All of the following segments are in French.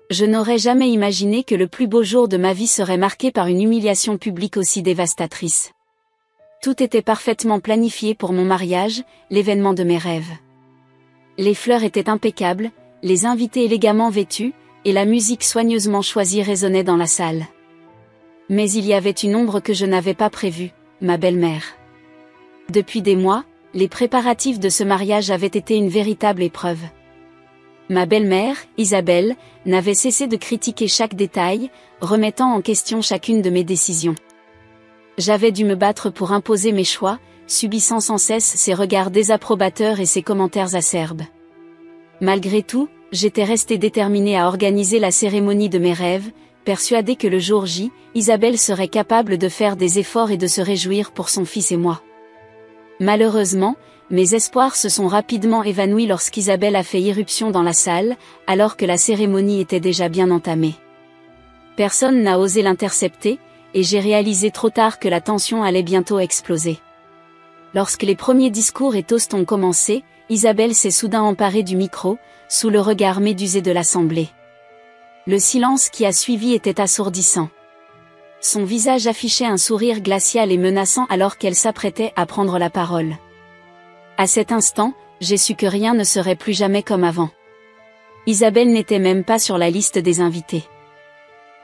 Je n'aurais jamais imaginé que le plus beau jour de ma vie serait marqué par une humiliation publique aussi dévastatrice. Tout était parfaitement planifié pour mon mariage, l'événement de mes rêves. Les fleurs étaient impeccables, les invités élégamment vêtus, et la musique soigneusement choisie résonnait dans la salle. Mais il y avait une ombre que je n'avais pas prévue, ma belle-mère. Depuis des mois, les préparatifs de ce mariage avaient été une véritable épreuve. Ma belle-mère, Isabelle, n'avait cessé de critiquer chaque détail, remettant en question chacune de mes décisions. J'avais dû me battre pour imposer mes choix, subissant sans cesse ses regards désapprobateurs et ses commentaires acerbes. Malgré tout, j'étais restée déterminée à organiser la cérémonie de mes rêves, persuadée que le jour J, Isabelle serait capable de faire des efforts et de se réjouir pour son fils et moi. Malheureusement, mes espoirs se sont rapidement évanouis lorsqu'Isabelle a fait irruption dans la salle, alors que la cérémonie était déjà bien entamée. Personne n'a osé l'intercepter, et j'ai réalisé trop tard que la tension allait bientôt exploser. Lorsque les premiers discours et toasts ont commencé, Isabelle s'est soudain emparée du micro, sous le regard médusé de l'assemblée. Le silence qui a suivi était assourdissant. Son visage affichait un sourire glacial et menaçant alors qu'elle s'apprêtait à prendre la parole. À cet instant, j'ai su que rien ne serait plus jamais comme avant. Isabelle n'était même pas sur la liste des invités.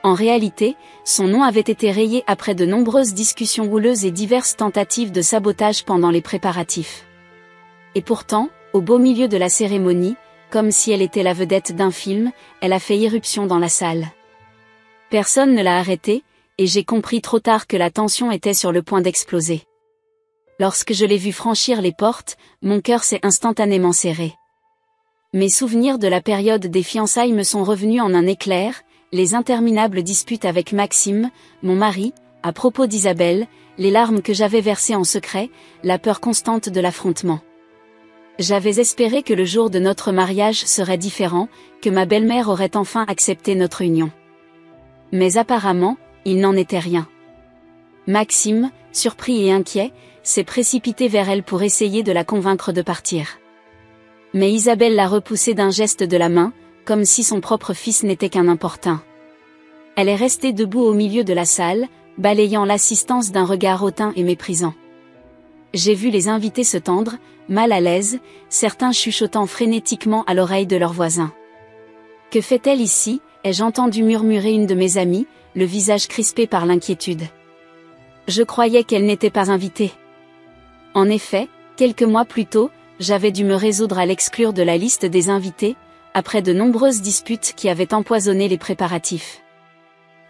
En réalité, son nom avait été rayé après de nombreuses discussions houleuses et diverses tentatives de sabotage pendant les préparatifs. Et pourtant, au beau milieu de la cérémonie, comme si elle était la vedette d'un film, elle a fait irruption dans la salle. Personne ne l'a arrêtée, et j'ai compris trop tard que la tension était sur le point d'exploser. Lorsque je l'ai vue franchir les portes, mon cœur s'est instantanément serré. Mes souvenirs de la période des fiançailles me sont revenus en un éclair, les interminables disputes avec Maxime, mon mari, à propos d'Isabelle, les larmes que j'avais versées en secret, la peur constante de l'affrontement. J'avais espéré que le jour de notre mariage serait différent, que ma belle-mère aurait enfin accepté notre union. Mais apparemment, il n'en était rien. Maxime, surpris et inquiet, s'est précipité vers elle pour essayer de la convaincre de partir. Mais Isabelle l'a repoussé d'un geste de la main, comme si son propre fils n'était qu'un importun. Elle est restée debout au milieu de la salle, balayant l'assistance d'un regard hautain et méprisant. J'ai vu les invités se tendre, mal à l'aise, certains chuchotant frénétiquement à l'oreille de leurs voisins. « Que fait-elle ici » ai-je entendu murmurer une de mes amies, le visage crispé par l'inquiétude. Je croyais qu'elle n'était pas invitée. En effet, quelques mois plus tôt, j'avais dû me résoudre à l'exclure de la liste des invités, après de nombreuses disputes qui avaient empoisonné les préparatifs.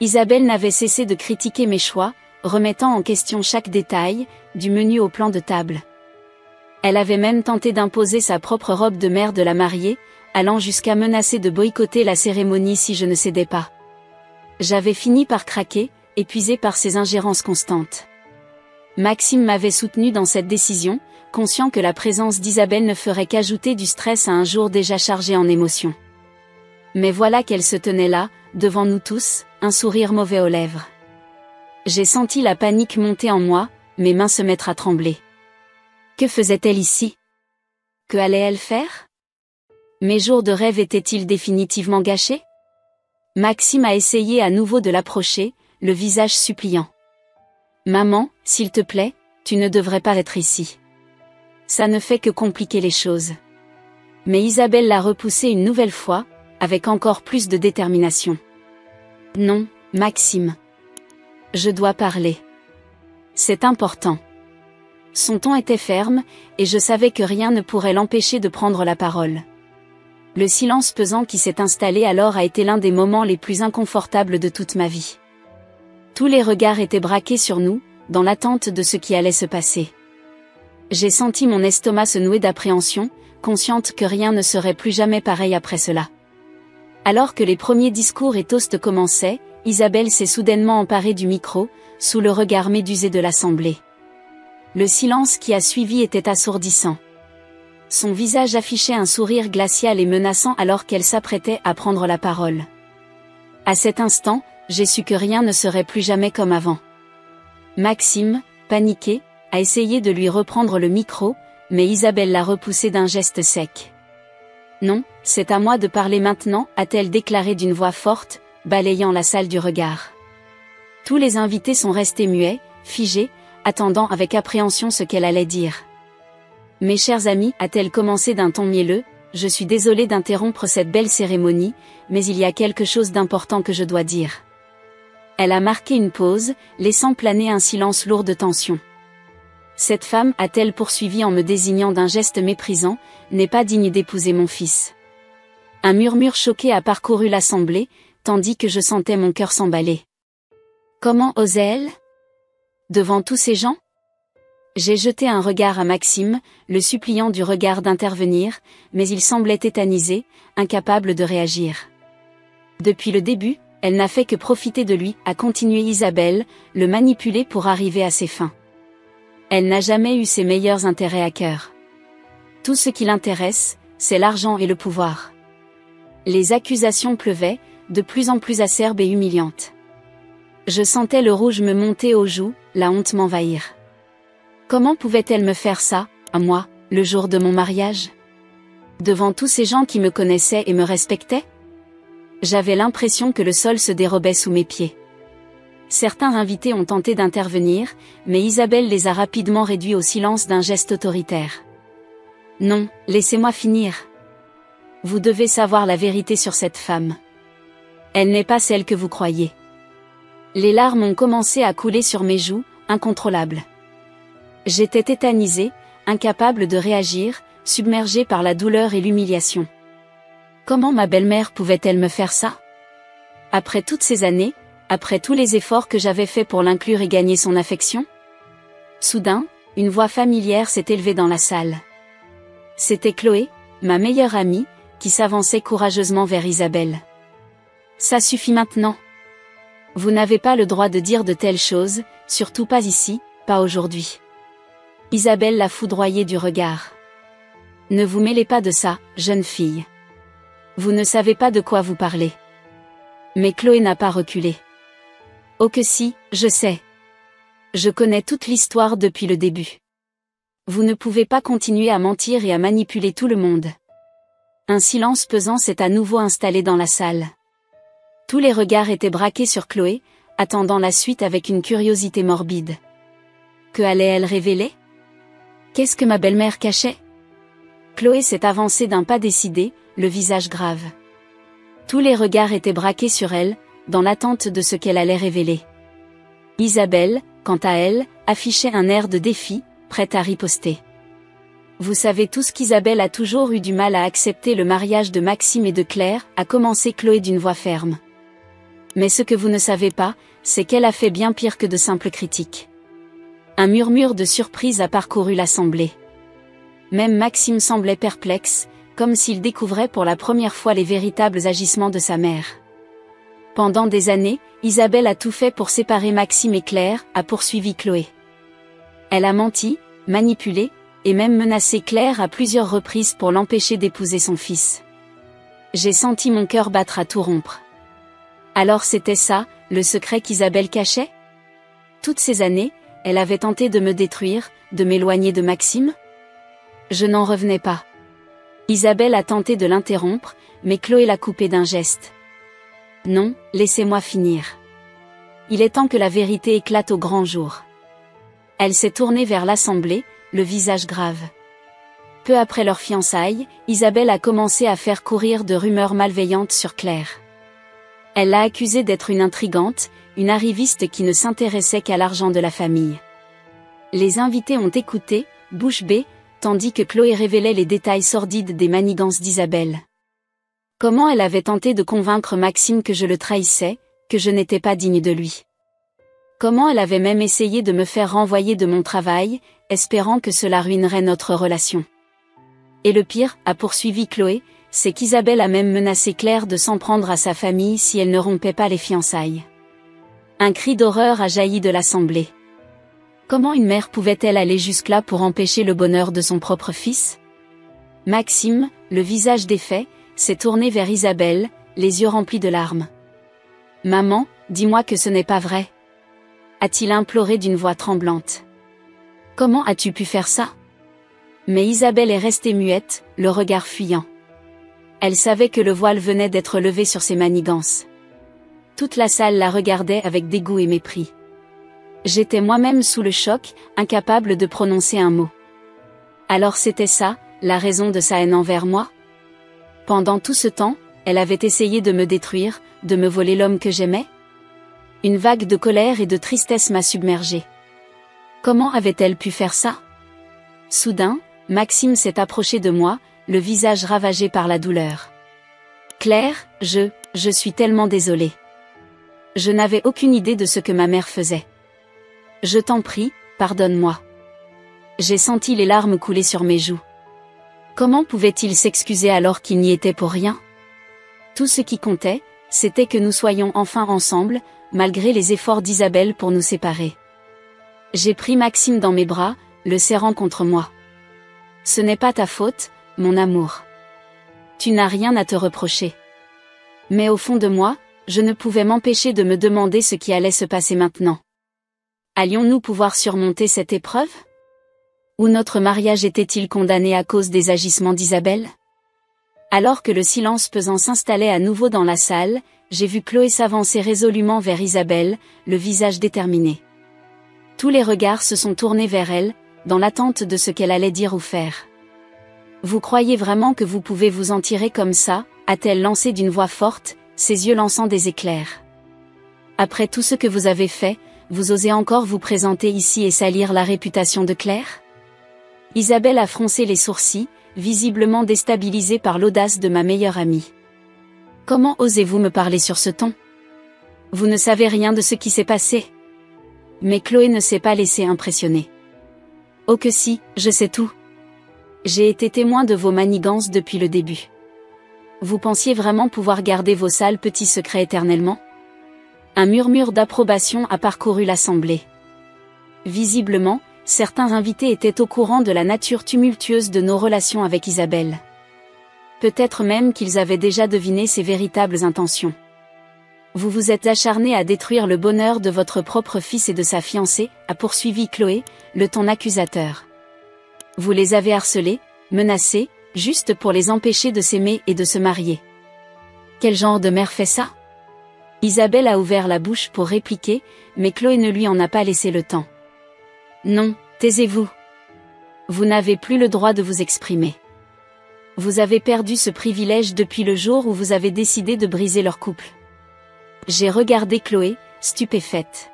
Isabelle n'avait cessé de critiquer mes choix, remettant en question chaque détail, du menu au plan de table. Elle avait même tenté d'imposer sa propre robe de mère de la mariée, allant jusqu'à menacer de boycotter la cérémonie si je ne cédais pas. J'avais fini par craquer, épuisé par ces ingérences constantes. Maxime m'avait soutenu dans cette décision, conscient que la présence d'Isabelle ne ferait qu'ajouter du stress à un jour déjà chargé en émotions. Mais voilà qu'elle se tenait là, devant nous tous, un sourire mauvais aux lèvres. J'ai senti la panique monter en moi, mes mains se mettre à trembler. Que faisait-elle ici? Que allait-elle faire? Mes jours de rêve étaient-ils définitivement gâchés? Maxime a essayé à nouveau de l'approcher, le visage suppliant. « Maman, s'il te plaît, tu ne devrais pas être ici. Ça ne fait que compliquer les choses. » Mais Isabelle l'a repoussé une nouvelle fois, avec encore plus de détermination. « Non, Maxime. Je dois parler. C'est important. » Son ton était ferme, et je savais que rien ne pourrait l'empêcher de prendre la parole. Le silence pesant qui s'est installé alors a été l'un des moments les plus inconfortables de toute ma vie. Tous les regards étaient braqués sur nous, dans l'attente de ce qui allait se passer. J'ai senti mon estomac se nouer d'appréhension, consciente que rien ne serait plus jamais pareil après cela. Alors que les premiers discours et toasts commençaient, Isabelle s'est soudainement emparée du micro, sous le regard médusé de l'assemblée. Le silence qui a suivi était assourdissant. Son visage affichait un sourire glacial et menaçant alors qu'elle s'apprêtait à prendre la parole. À cet instant, j'ai su que rien ne serait plus jamais comme avant. Maxime, paniqué, a essayé de lui reprendre le micro, mais Isabelle l'a repoussé d'un geste sec. « Non, c'est à moi de parler maintenant, a-t-elle déclaré d'une voix forte, balayant la salle du regard. Tous les invités sont restés muets, figés, attendant avec appréhension ce qu'elle allait dire. Mes chers amis, a-t-elle commencé d'un ton mielleux, je suis désolée d'interrompre cette belle cérémonie, mais il y a quelque chose d'important que je dois dire. Elle a marqué une pause, laissant planer un silence lourd de tension. Cette femme, a-t-elle poursuivi en me désignant d'un geste méprisant, n'est pas digne d'épouser mon fils. Un murmure choqué a parcouru l'assemblée, tandis que je sentais mon cœur s'emballer. Comment osait-elle ? Devant tous ces gens ? J'ai jeté un regard à Maxime, le suppliant du regard d'intervenir, mais il semblait tétanisé, incapable de réagir. Depuis le début, elle n'a fait que profiter de lui, a continué Isabelle, le manipuler pour arriver à ses fins. Elle n'a jamais eu ses meilleurs intérêts à cœur. Tout ce qui l'intéresse, c'est l'argent et le pouvoir. Les accusations pleuvaient, de plus en plus acerbes et humiliantes. Je sentais le rouge me monter aux joues, la honte m'envahir. Comment pouvait-elle me faire ça, à moi, le jour de mon mariage ? Devant tous ces gens qui me connaissaient et me respectaient ? J'avais l'impression que le sol se dérobait sous mes pieds. Certains invités ont tenté d'intervenir, mais Isabelle les a rapidement réduits au silence d'un geste autoritaire. Non, laissez-moi finir. Vous devez savoir la vérité sur cette femme. Elle n'est pas celle que vous croyez. Les larmes ont commencé à couler sur mes joues, incontrôlables. J'étais tétanisée, incapable de réagir, submergée par la douleur et l'humiliation. Comment ma belle-mère pouvait-elle me faire ça ? Après toutes ces années, après tous les efforts que j'avais faits pour l'inclure et gagner son affection ? Soudain, une voix familière s'est élevée dans la salle. C'était Chloé, ma meilleure amie, qui s'avançait courageusement vers Isabelle. Ça suffit maintenant. Vous n'avez pas le droit de dire de telles choses, surtout pas ici, pas aujourd'hui. Isabelle l'a foudroyée du regard. Ne vous mêlez pas de ça, jeune fille. Vous ne savez pas de quoi vous parlez. Mais Chloé n'a pas reculé. Oh que si, je sais. Je connais toute l'histoire depuis le début. Vous ne pouvez pas continuer à mentir et à manipuler tout le monde. Un silence pesant s'est à nouveau installé dans la salle. Tous les regards étaient braqués sur Chloé, attendant la suite avec une curiosité morbide. Que allait-elle révéler ? Qu'est-ce que ma belle-mère cachait ? Chloé s'est avancée d'un pas décidé, le visage grave. Tous les regards étaient braqués sur elle, dans l'attente de ce qu'elle allait révéler. Isabelle, quant à elle, affichait un air de défi, prête à riposter. Vous savez tous qu'Isabelle a toujours eu du mal à accepter le mariage de Maxime et de Claire, a commencé Chloé d'une voix ferme. Mais ce que vous ne savez pas, c'est qu'elle a fait bien pire que de simples critiques. Un murmure de surprise a parcouru l'assemblée. Même Maxime semblait perplexe, comme s'il découvrait pour la première fois les véritables agissements de sa mère. Pendant des années, Isabelle a tout fait pour séparer Maxime et Claire, a poursuivi Chloé. Elle a menti, manipulé, et même menacé Claire à plusieurs reprises pour l'empêcher d'épouser son fils. J'ai senti mon cœur battre à tout rompre. Alors c'était ça, le secret qu'Isabelle cachait ? Toutes ces années, elle avait tenté de me détruire, de m'éloigner de Maxime ? Je n'en revenais pas. Isabelle a tenté de l'interrompre, mais Chloé l'a coupé d'un geste. Non, laissez-moi finir. Il est temps que la vérité éclate au grand jour. Elle s'est tournée vers l'assemblée, le visage grave. Peu après leur fiançailles, Isabelle a commencé à faire courir de rumeurs malveillantes sur Claire. Elle l'a accusée d'être une intrigante, une arriviste qui ne s'intéressait qu'à l'argent de la famille. Les invités ont écouté, bouche bée, tandis que Chloé révélait les détails sordides des manigances d'Isabelle. Comment elle avait tenté de convaincre Maxime que je le trahissais, que je n'étais pas digne de lui. Comment elle avait même essayé de me faire renvoyer de mon travail, espérant que cela ruinerait notre relation. Et le pire, a poursuivi Chloé, c'est qu'Isabelle a même menacé Claire de s'en prendre à sa famille si elle ne rompait pas les fiançailles. Un cri d'horreur a jailli de l'assemblée. Comment une mère pouvait-elle aller jusque-là pour empêcher le bonheur de son propre fils ? Maxime, le visage défait, s'est tourné vers Isabelle, les yeux remplis de larmes. « Maman, dis-moi que ce n'est pas vrai » a-t-il imploré d'une voix tremblante. « Comment as-tu pu faire ça ?» Mais Isabelle est restée muette, le regard fuyant. Elle savait que le voile venait d'être levé sur ses manigances. Toute la salle la regardait avec dégoût et mépris. J'étais moi-même sous le choc, incapable de prononcer un mot. Alors c'était ça, la raison de sa haine envers moi? Pendant tout ce temps, elle avait essayé de me détruire, de me voler l'homme que j'aimais? Une vague de colère et de tristesse m'a submergée. Comment avait-elle pu faire ça? Soudain, Maxime s'est approché de moi, le visage ravagé par la douleur. Claire, je suis tellement désolée. Je n'avais aucune idée de ce que ma mère faisait. Je t'en prie, pardonne-moi. J'ai senti les larmes couler sur mes joues. Comment pouvait-il s'excuser alors qu'il n'y était pour rien? Tout ce qui comptait, c'était que nous soyons enfin ensemble, malgré les efforts d'Isabelle pour nous séparer. J'ai pris Maxime dans mes bras, le serrant contre moi. Ce n'est pas ta faute, mon amour. Tu n'as rien à te reprocher. Mais au fond de moi, je ne pouvais m'empêcher de me demander ce qui allait se passer maintenant. Allions-nous pouvoir surmonter cette épreuve? Ou notre mariage était-il condamné à cause des agissements d'Isabelle? Alors que le silence pesant s'installait à nouveau dans la salle, j'ai vu Chloé s'avancer résolument vers Isabelle, le visage déterminé. Tous les regards se sont tournés vers elle, dans l'attente de ce qu'elle allait dire ou faire. Vous croyez vraiment que vous pouvez vous en tirer comme ça? A-t-elle lancé d'une voix forte, ses yeux lançant des éclairs. Après tout ce que vous avez fait, vous osez encore vous présenter ici et salir la réputation de Claire? Isabelle a froncé les sourcils, visiblement déstabilisée par l'audace de ma meilleure amie. Comment osez-vous me parler sur ce ton? Vous ne savez rien de ce qui s'est passé. Mais Chloé ne s'est pas laissée impressionner. Oh que si, je sais tout. J'ai été témoin de vos manigances depuis le début. Vous pensiez vraiment pouvoir garder vos sales petits secrets éternellement? Un murmure d'approbation a parcouru l'assemblée. Visiblement, certains invités étaient au courant de la nature tumultueuse de nos relations avec Isabelle. Peut-être même qu'ils avaient déjà deviné ses véritables intentions. Vous vous êtes acharné à détruire le bonheur de votre propre fils et de sa fiancée, a poursuivi Chloé, le ton accusateur. Vous les avez harcelés, menacés, juste pour les empêcher de s'aimer et de se marier. Quel genre de mère fait ça? Isabelle a ouvert la bouche pour répliquer, mais Chloé ne lui en a pas laissé le temps. Non, taisez-vous. Vous n'avez plus le droit de vous exprimer. Vous avez perdu ce privilège depuis le jour où vous avez décidé de briser leur couple. J'ai regardé Chloé, stupéfaite.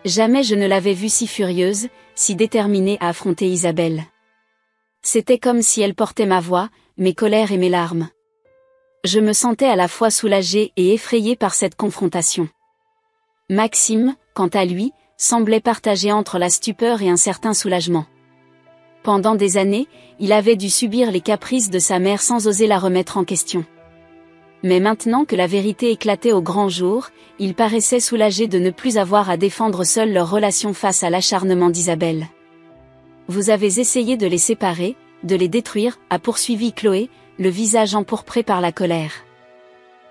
Jamais je ne l'avais vue si furieuse, si déterminée à affronter Isabelle. C'était comme si elle portait ma voix, mes colères et mes larmes. Je me sentais à la fois soulagée et effrayée par cette confrontation. Maxime, quant à lui, semblait partager entre la stupeur et un certain soulagement. Pendant des années, il avait dû subir les caprices de sa mère sans oser la remettre en question. Mais maintenant que la vérité éclatait au grand jour, il paraissait soulagé de ne plus avoir à défendre seul leur relation face à l'acharnement d'Isabelle. Vous avez essayé de les séparer, de les détruire, a poursuivi Chloé, le visage empourpré par la colère.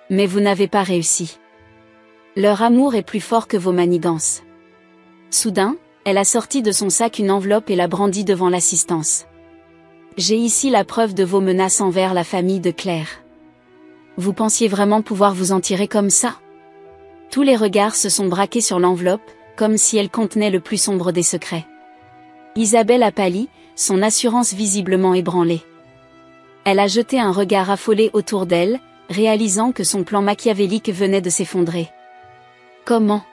Mais vous n'avez pas réussi. Leur amour est plus fort que vos manigances. Soudain, elle a sorti de son sac une enveloppe et l'a brandie devant l'assistance. J'ai ici la preuve de vos menaces envers la famille de Claire. Vous pensiez vraiment pouvoir vous en tirer comme ça? Tous les regards se sont braqués sur l'enveloppe, comme si elle contenait le plus sombre des secrets. Isabelle a pâli, son assurance visiblement ébranlée. Elle a jeté un regard affolé autour d'elle, réalisant que son plan machiavélique venait de s'effondrer. Comment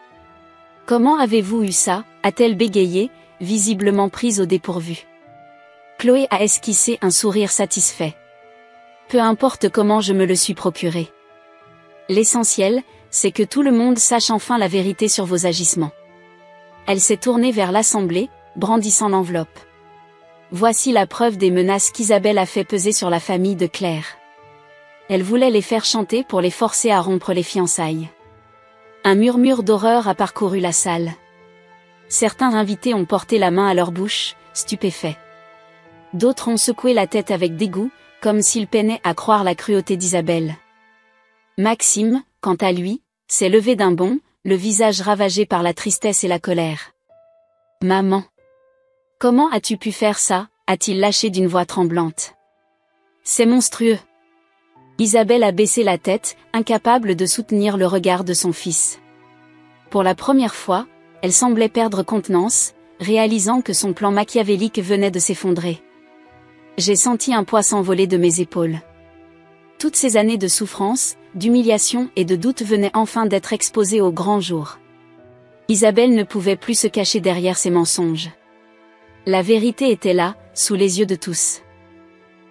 avez-vous eu ça? A-t-elle bégayé, visiblement prise au dépourvu. Chloé a esquissé un sourire satisfait. Peu importe comment je me le suis procuré. L'essentiel, c'est que tout le monde sache enfin la vérité sur vos agissements. Elle s'est tournée vers l'assemblée, brandissant l'enveloppe. Voici la preuve des menaces qu'Isabelle a fait peser sur la famille de Claire. Elle voulait les faire chanter pour les forcer à rompre les fiançailles. Un murmure d'horreur a parcouru la salle. Certains invités ont porté la main à leur bouche, stupéfaits. D'autres ont secoué la tête avec dégoût, comme s'ils peinaient à croire la cruauté d'Isabelle. Maxime, quant à lui, s'est levé d'un bond, le visage ravagé par la tristesse et la colère. « Maman! Comment as-tu pu faire ça » a-t-il lâché d'une voix tremblante. « C'est monstrueux. Isabelle a baissé la tête, incapable de soutenir le regard de son fils. Pour la première fois, elle semblait perdre contenance, réalisant que son plan machiavélique venait de s'effondrer. J'ai senti un poids s'envoler de mes épaules. Toutes ces années de souffrance, d'humiliation et de doute venaient enfin d'être exposées au grand jour. Isabelle ne pouvait plus se cacher derrière ses mensonges. La vérité était là, sous les yeux de tous.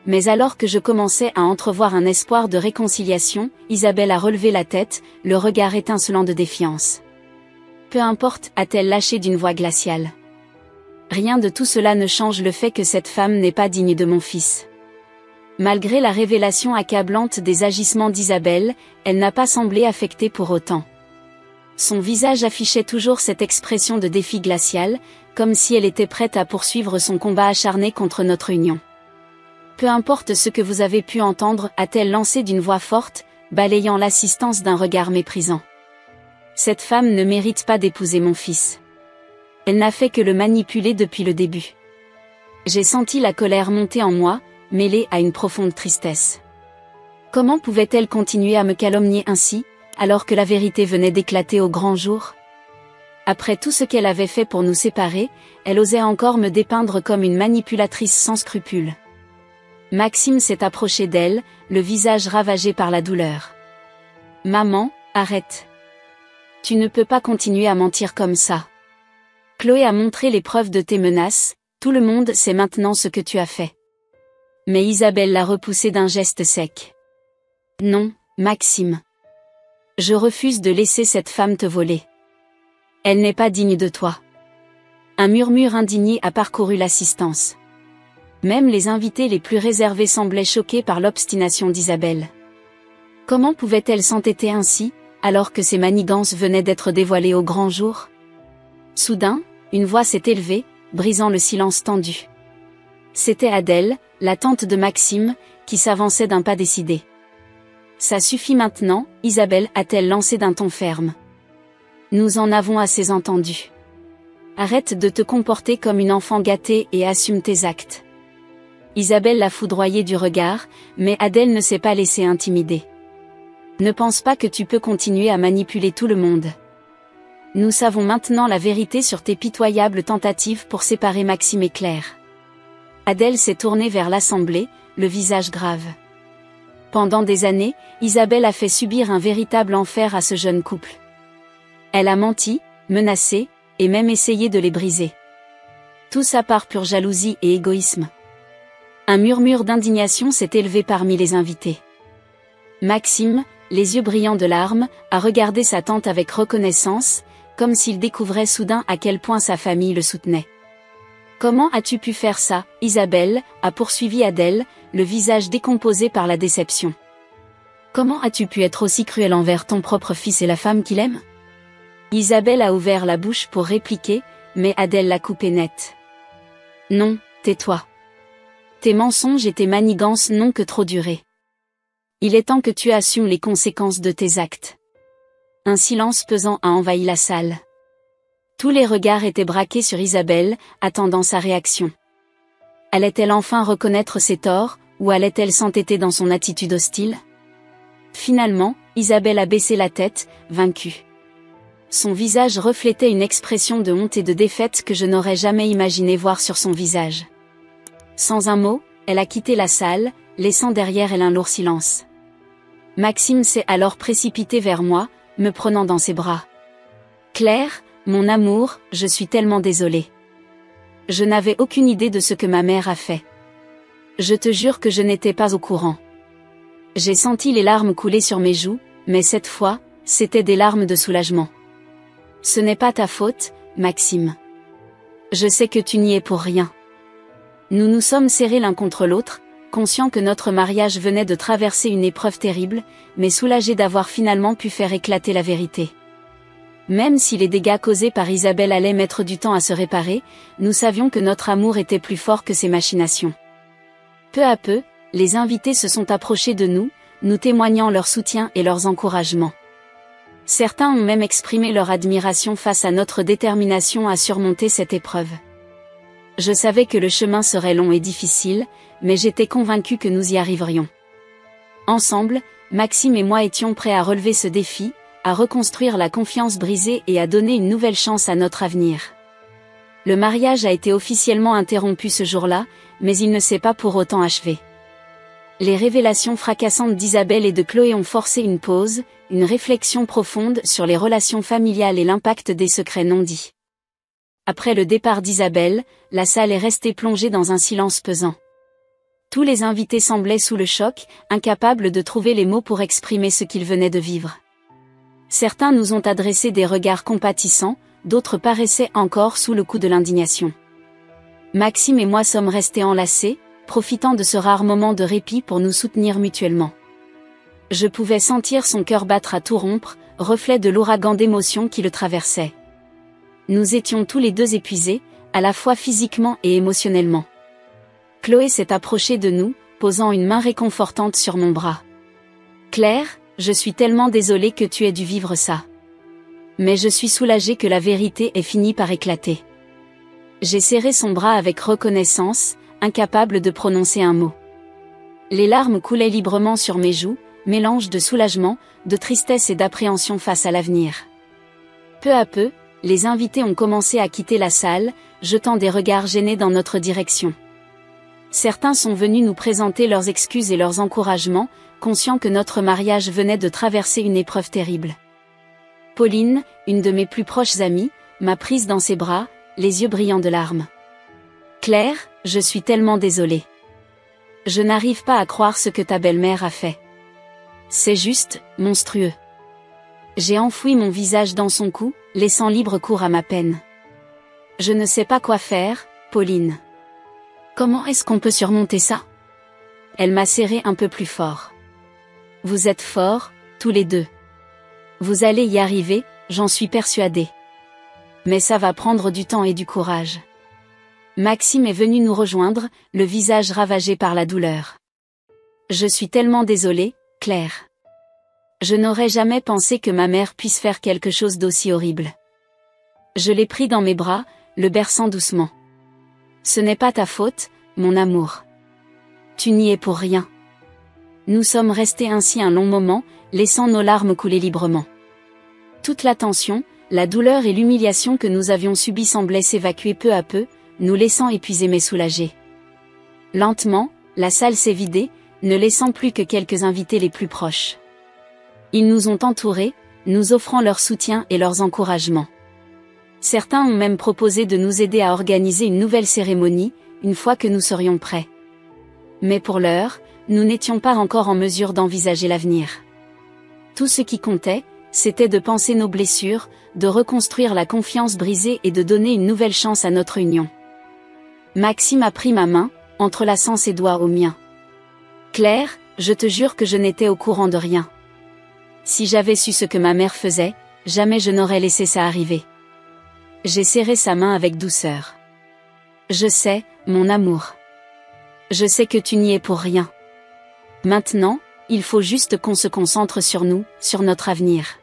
Mais alors que je commençais à entrevoir un espoir de réconciliation, Isabelle a relevé la tête, le regard étincelant de défiance. Peu importe, a-t-elle lâché d'une voix glaciale. Rien de tout cela ne change le fait que cette femme n'est pas digne de mon fils. Malgré la révélation accablante des agissements d'Isabelle, elle n'a pas semblé affectée pour autant. Son visage affichait toujours cette expression de défi glacial, comme si elle était prête à poursuivre son combat acharné contre notre union. Peu importe ce que vous avez pu entendre, a-t-elle lancé d'une voix forte, balayant l'assistance d'un regard méprisant. Cette femme ne mérite pas d'épouser mon fils. Elle n'a fait que le manipuler depuis le début. J'ai senti la colère monter en moi, mêlée à une profonde tristesse. Comment pouvait-elle continuer à me calomnier ainsi, alors que la vérité venait d'éclater au grand jour? Après tout ce qu'elle avait fait pour nous séparer, elle osait encore me dépeindre comme une manipulatrice sans scrupules. Maxime s'est approché d'elle, le visage ravagé par la douleur. « Maman, arrête. Tu ne peux pas continuer à mentir comme ça. Chloé a montré les preuves de tes menaces, tout le monde sait maintenant ce que tu as fait. » Mais Isabelle l'a repoussé d'un geste sec. « Non, Maxime. Je refuse de laisser cette femme te voler. Elle n'est pas digne de toi. » Un murmure indigné a parcouru l'assistance. Même les invités les plus réservés semblaient choqués par l'obstination d'Isabelle. Comment pouvait-elle s'entêter ainsi, alors que ses manigances venaient d'être dévoilées au grand jour? Soudain, une voix s'est élevée, brisant le silence tendu. C'était Adèle, la tante de Maxime, qui s'avançait d'un pas décidé. « Ça suffit maintenant, Isabelle, a-t-elle lancé d'un ton ferme. Nous en avons assez entendu. Arrête de te comporter comme une enfant gâtée et assume tes actes. » Isabelle l'a foudroyée du regard, mais Adèle ne s'est pas laissée intimider. « Ne pense pas que tu peux continuer à manipuler tout le monde. Nous savons maintenant la vérité sur tes pitoyables tentatives pour séparer Maxime et Claire. » Adèle s'est tournée vers l'assemblée, le visage grave. Pendant des années, Isabelle a fait subir un véritable enfer à ce jeune couple. Elle a menti, menacé, et même essayé de les briser. Tout ça par pure jalousie et égoïsme. Un murmure d'indignation s'est élevé parmi les invités. Maxime, les yeux brillants de larmes, a regardé sa tante avec reconnaissance, comme s'il découvrait soudain à quel point sa famille le soutenait. « Comment as-tu pu faire ça, Isabelle ?» a poursuivi Adèle, le visage décomposé par la déception. « Comment as-tu pu être aussi cruel envers ton propre fils et la femme qu'il aime ?» Isabelle a ouvert la bouche pour répliquer, mais Adèle l'a coupée net. « Non, tais-toi. Tes mensonges et tes manigances n'ont que trop duré. Il est temps que tu assumes les conséquences de tes actes. » Un silence pesant a envahi la salle. Tous les regards étaient braqués sur Isabelle, attendant sa réaction. Allait-elle enfin reconnaître ses torts, ou allait-elle s'entêter dans son attitude hostile? Finalement, Isabelle a baissé la tête, vaincue. Son visage reflétait une expression de honte et de défaite que je n'aurais jamais imaginé voir sur son visage. Sans un mot, elle a quitté la salle, laissant derrière elle un lourd silence. Maxime s'est alors précipité vers moi, me prenant dans ses bras. « Claire, mon amour, je suis tellement désolée. Je n'avais aucune idée de ce que ma mère a fait. Je te jure que je n'étais pas au courant. » J'ai senti les larmes couler sur mes joues, mais cette fois, c'étaient des larmes de soulagement. « Ce n'est pas ta faute, Maxime. Je sais que tu n'y es pour rien. » Nous nous sommes serrés l'un contre l'autre, conscients que notre mariage venait de traverser une épreuve terrible, mais soulagés d'avoir finalement pu faire éclater la vérité. Même si les dégâts causés par Isabelle allaient mettre du temps à se réparer, nous savions que notre amour était plus fort que ces machinations. Peu à peu, les invités se sont approchés de nous, nous témoignant leur soutien et leurs encouragements. Certains ont même exprimé leur admiration face à notre détermination à surmonter cette épreuve. Je savais que le chemin serait long et difficile, mais j'étais convaincue que nous y arriverions. Ensemble, Maxime et moi étions prêts à relever ce défi, à reconstruire la confiance brisée et à donner une nouvelle chance à notre avenir. Le mariage a été officiellement interrompu ce jour-là, mais il ne s'est pas pour autant achevé. Les révélations fracassantes d'Isabelle et de Chloé ont forcé une pause, une réflexion profonde sur les relations familiales et l'impact des secrets non dits. Après le départ d'Isabelle, la salle est restée plongée dans un silence pesant. Tous les invités semblaient sous le choc, incapables de trouver les mots pour exprimer ce qu'ils venaient de vivre. Certains nous ont adressé des regards compatissants, d'autres paraissaient encore sous le coup de l'indignation. Maxime et moi sommes restés enlacés, profitant de ce rare moment de répit pour nous soutenir mutuellement. Je pouvais sentir son cœur battre à tout rompre, reflet de l'ouragan d'émotions qui le traversait. Nous étions tous les deux épuisés, à la fois physiquement et émotionnellement. Chloé s'est approchée de nous, posant une main réconfortante sur mon bras. « Claire, je suis tellement désolée que tu aies dû vivre ça. Mais je suis soulagée que la vérité ait fini par éclater. » J'ai serré son bras avec reconnaissance, incapable de prononcer un mot. Les larmes coulaient librement sur mes joues, mélange de soulagement, de tristesse et d'appréhension face à l'avenir. Peu à peu, les invités ont commencé à quitter la salle, jetant des regards gênés dans notre direction. Certains sont venus nous présenter leurs excuses et leurs encouragements, conscients que notre mariage venait de traverser une épreuve terrible. Pauline, une de mes plus proches amies, m'a prise dans ses bras, les yeux brillants de larmes. « Claire, je suis tellement désolée. Je n'arrive pas à croire ce que ta belle-mère a fait. C'est juste, monstrueux. » J'ai enfoui mon visage dans son cou, laissant libre cours à ma peine. « Je ne sais pas quoi faire, Pauline. Comment est-ce qu'on peut surmonter ça ?» Elle m'a serré un peu plus fort. « Vous êtes forts, tous les deux. Vous allez y arriver, j'en suis persuadée. Mais ça va prendre du temps et du courage. » Maxime est venu nous rejoindre, le visage ravagé par la douleur. « Je suis tellement désolée, Claire. Je n'aurais jamais pensé que ma mère puisse faire quelque chose d'aussi horrible. » Je l'ai pris dans mes bras, le berçant doucement. « Ce n'est pas ta faute, mon amour. Tu n'y es pour rien. » Nous sommes restés ainsi un long moment, laissant nos larmes couler librement. Toute la tension, la douleur et l'humiliation que nous avions subies semblaient s'évacuer peu à peu, nous laissant épuisés mais soulagés. Lentement, la salle s'est vidée, ne laissant plus que quelques invités les plus proches. Ils nous ont entourés, nous offrant leur soutien et leurs encouragements. Certains ont même proposé de nous aider à organiser une nouvelle cérémonie, une fois que nous serions prêts. Mais pour l'heure, nous n'étions pas encore en mesure d'envisager l'avenir. Tout ce qui comptait, c'était de panser nos blessures, de reconstruire la confiance brisée et de donner une nouvelle chance à notre union. Maxime a pris ma main, entrelaçant ses doigts aux miens. « Claire, je te jure que je n'étais au courant de rien. Si j'avais su ce que ma mère faisait, jamais je n'aurais laissé ça arriver. » J'ai serré sa main avec douceur. « Je sais, mon amour. Je sais que tu n'y es pour rien. Maintenant, il faut juste qu'on se concentre sur nous, sur notre avenir. »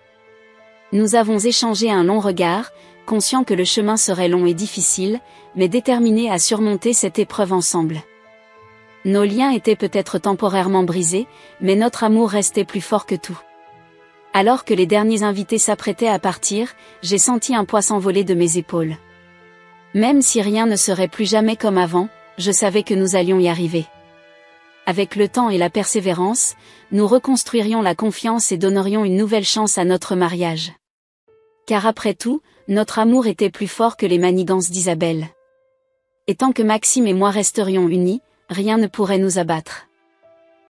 Nous avons échangé un long regard, conscients que le chemin serait long et difficile, mais déterminés à surmonter cette épreuve ensemble. Nos liens étaient peut-être temporairement brisés, mais notre amour restait plus fort que tout. Alors que les derniers invités s'apprêtaient à partir, j'ai senti un poids s'envoler de mes épaules. Même si rien ne serait plus jamais comme avant, je savais que nous allions y arriver. Avec le temps et la persévérance, nous reconstruirions la confiance et donnerions une nouvelle chance à notre mariage. Car après tout, notre amour était plus fort que les manigances d'Isabelle. Et tant que Maxime et moi resterions unis, rien ne pourrait nous abattre.